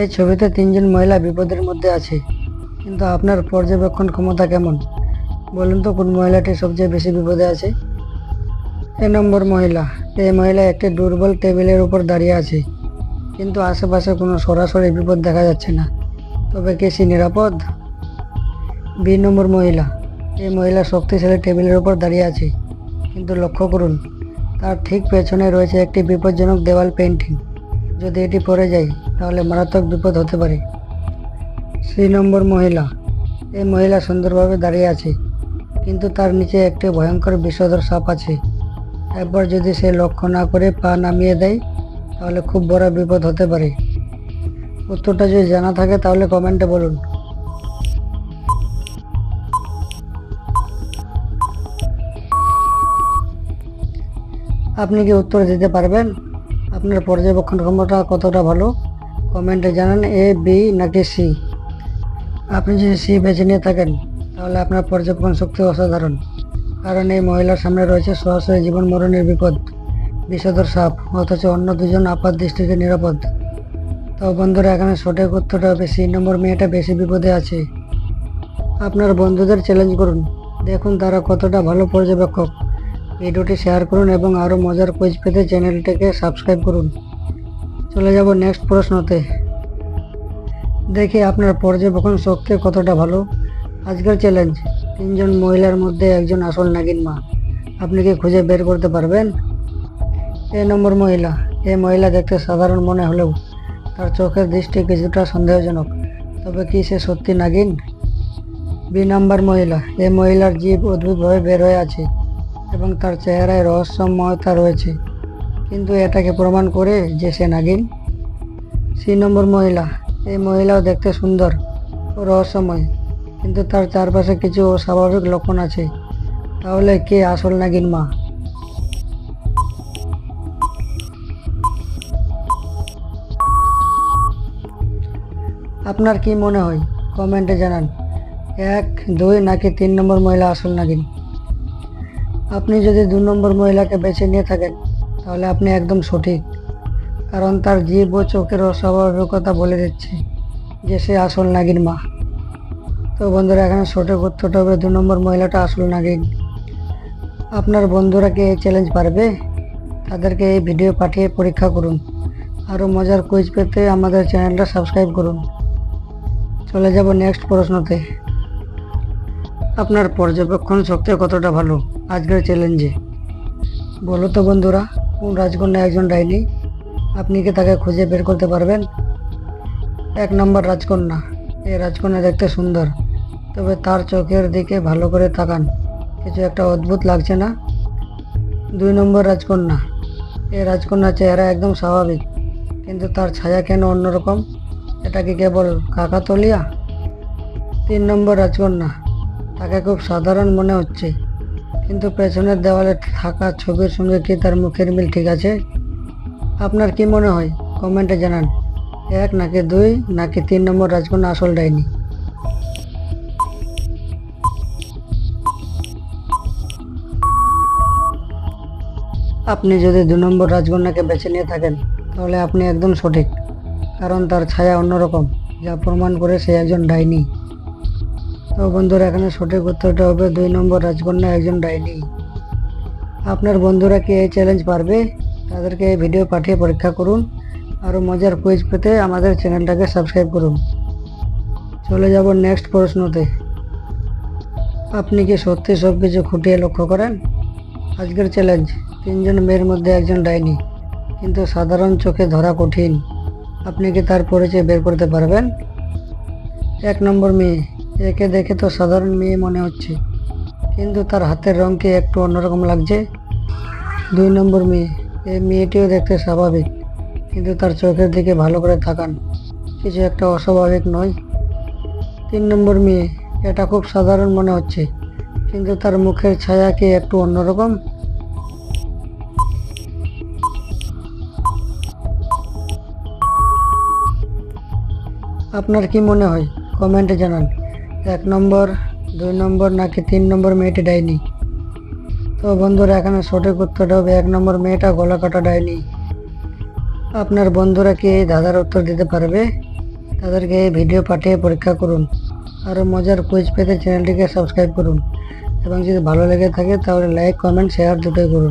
এই ছবিতে তিনজন মহিলা বিপদের মধ্যে আছে, কিন্তু আপনার পর্যবেক্ষণ ক্ষমতা কেমন? বলুন তো কোন মহিলাটি সবচেয়ে বেশি বিপদে আছে। এ নম্বর মহিলা। এই মহিলা একটি দুর্বল টেবিলের উপর দাঁড়িয়ে আছে, কিন্তু আশেপাশে কোনো সরাসরি বিপদ দেখা যাচ্ছে না। তবে কি সে নিরাপদ? বি নম্বর মহিলা। এই মহিলা শক্তিশালী টেবিলের উপর দাঁড়িয়ে আছে, কিন্তু লক্ষ্য করুন, তার ঠিক পেছনে রয়েছে একটি বিপজ্জনক দেওয়াল পেন্টিং। যদি এটি পড়ে যায় তাহলে মারাত্মক বিপদ হতে পারে। সি নম্বর মহিলা। এই মহিলা সুন্দরভাবে দাঁড়িয়ে আছে, কিন্তু তার নিচে একটি ভয়ঙ্কর বিষধর সাপ আছে। একবার যদি সে লক্ষ্য না করে পা নামিয়ে দেয় তাহলে খুব বড় বিপদ হতে পারে। উত্তরটা যদি জানা থাকে তাহলে কমেন্টে বলুন। আপনি কি উত্তর দিতে পারবেন? আপনার পর্যবেক্ষণ ক্ষমতা কতটা ভালো? কমেন্টে জানান এ, বি নাকি সি। আপনি যদি সি বেছে নিয়ে থাকেন তাহলে আপনার পর্যবেক্ষণ শক্তি অসাধারণ, কারণ এই মহিলার সামনে রয়েছে সরাসরি জীবন মরণের বিপদ, বিষধর সাপ, অথচ অন্য দুজন আপাত দৃষ্টিতে নিরাপদ। তো বন্ধুরা, এখানে সঠিক উত্তরটা হবে সি নম্বর মেয়েটা বেশি বিপদে আছে। আপনার বন্ধুদের চ্যালেঞ্জ করুন, দেখুন তারা কতটা ভালো পর্যবেক্ষক। ভিডিওটি শেয়ার করুন এবং আরও মজার কুইজ পেতে চ্যানেলটিকে সাবস্ক্রাইব করুন। চলে যাব নেক্সট প্রশ্নতে। দেখি আপনার পর্যবেক্ষণ শক্তি কতটা ভালো। আজকের চ্যালেঞ্জ, তিনজন মহিলার মধ্যে একজন আসল নাগিন মা। আপনি কি খুঁজে বের করতে পারবেন? এ নম্বর মহিলা। এই মহিলা দেখতে সাধারণ মনে হলেও তার চোখের দৃষ্টি কিছুটা সন্দেহজনক। তবে কি সে সত্যি নাগিন? বি নম্বর মহিলা। এই মহিলার জিভ অদ্ভুতভাবে বের হয়ে আছে এবং তার চেহারায় রহস্যময়তা রয়েছে, কিন্তু এটাকে প্রমাণ করে যে সে নাগিন। সি নম্বর মহিলা। এই মহিলাও দেখতে সুন্দর ও রহস্যময়, কিন্তু তার চারপাশে কিছু অস্বাভাবিক লক্ষণ আছে। তাহলে কে আসল নাগিন মা? আপনার কি মনে হয়? কমেন্টে জানান 1, 2 নাকি 3 নম্বর মহিলা আসল নাগিন। আপনি যদি 2 নম্বর মহিলাকে বেছে নিয়ে থাকেন তাহলে আপনি একদম সঠিক, কারণ তার জিভ ও চোখের অস্বাভাবিকতা বলে দিচ্ছে যে সে আসল নাগিন মা। তো বন্ধুরা, এখানে সঠিক উত্তরটা হবে 2 নম্বর মহিলাটা আসল নাগিন। আপনার বন্ধুরা কি এই চ্যালেঞ্জ পারবে? তাদেরকে এই ভিডিও পাঠিয়ে পরীক্ষা করুন। আরও মজার কুইজ পেতে আমাদের চ্যানেলটা সাবস্ক্রাইব করুন। চলে যাব নেক্সট প্রশ্নতে। আপনার পর্যবেক্ষণ শক্তি কতটা ভালো আজকের চ্যালেঞ্জে? বলো তো বন্ধুরা, কোন রাজকন্যা একজন ডাইনি? আপনি কি তাকে খুঁজে বের করতে পারবেন? 1 নম্বর রাজকন্যা। এই রাজকন্যা দেখতে সুন্দর, তবে তার চোখের দিকে ভালো করে তাকান, কিছু একটা অদ্ভুত লাগছে না? 2 নম্বর রাজকন্যা। এই রাজকন্যার চেহারা একদম স্বাভাবিক, কিন্তু তার ছায়া কেন অন্যরকম? এটা কি কেবল কাকাতলিয়া? 3 নম্বর রাজকন্যা। তাকে খুব সাধারণ মনে হচ্ছে, কিন্তু পেছনের দেওয়ালে থাকা ছবির সঙ্গে কি তার মুখের মিল ঠিক আছে? আপনার কি মনে হয়? কমেন্টে জানান 1 নাকি 2 নাকি 3 নম্বর রাজকন্যা আসল ডাইনি। আপনি যদি 2 নম্বর রাজকন্যাকে বেছে নিয়ে থাকেন তাহলে আপনি একদম সঠিক, কারণ তার ছায়া অন্যরকম, যা প্রমাণ করে সে একজন ডাইনি। তো বন্ধুরা, এখানে সঠিক উত্তরটা হবে 2 নম্বর রাজকন্যা একজন ডাইনি। আপনার বন্ধুরা কি এই চ্যালেঞ্জ পারবে? তাদেরকে এই ভিডিও পাঠিয়ে পরীক্ষা করুন। আরও মজার কুইজ পেতে আমাদের চ্যানেলটাকে সাবস্ক্রাইব করুন। চলে যাব নেক্সট প্রশ্নতে। আপনি কি সত্যি সব কিছু খুঁটিয়ে লক্ষ্য করেন? আজকের চ্যালেঞ্জ, তিনজন মেয়ের মধ্যে একজন ডাইনি, কিন্তু সাধারণ চোখে ধরা কঠিন। আপনি কি তার পরিচয় বের করতে পারবেন? 1 নম্বর মেয়ে। একে দেখে তো সাধারণ মেয়ে মনে হচ্ছে, কিন্তু তার হাতের রং কি একটু অন্যরকম লাগছে। 2 নম্বর মেয়ে। এই মেয়েটিও দেখতে স্বাভাবিক, কিন্তু তার চোখের দিকে ভালো করে তাকান, কিছু একটা অস্বাভাবিক নয়। 3 নম্বর মেয়ে। এটা খুব সাধারণ মনে হচ্ছে, কিন্তু তার মুখের ছায়া কি একটু অন্যরকম। আপনার কি মনে হয়? কমেন্টে জানান 1 নম্বর, 2 নম্বর নাকি 3 নম্বর মেয়েটি ডাইনি। তো বন্ধুরা, এখানে সঠিক উত্তরটা হবে 1 নম্বর মেয়েটা গলা কাটা ডাইনি। আপনার বন্ধুরা কি এই ধাঁধার উত্তর দিতে পারবে? তাদেরকে এই ভিডিও পাঠিয়ে পরীক্ষা করুন। আরও মজার কুইজ পেতে চ্যানেলটিকে সাবস্ক্রাইব করুন এবং যদি ভালো লেগে থাকে তাহলে লাইক, কমেন্ট, শেয়ার দুটোই করুন।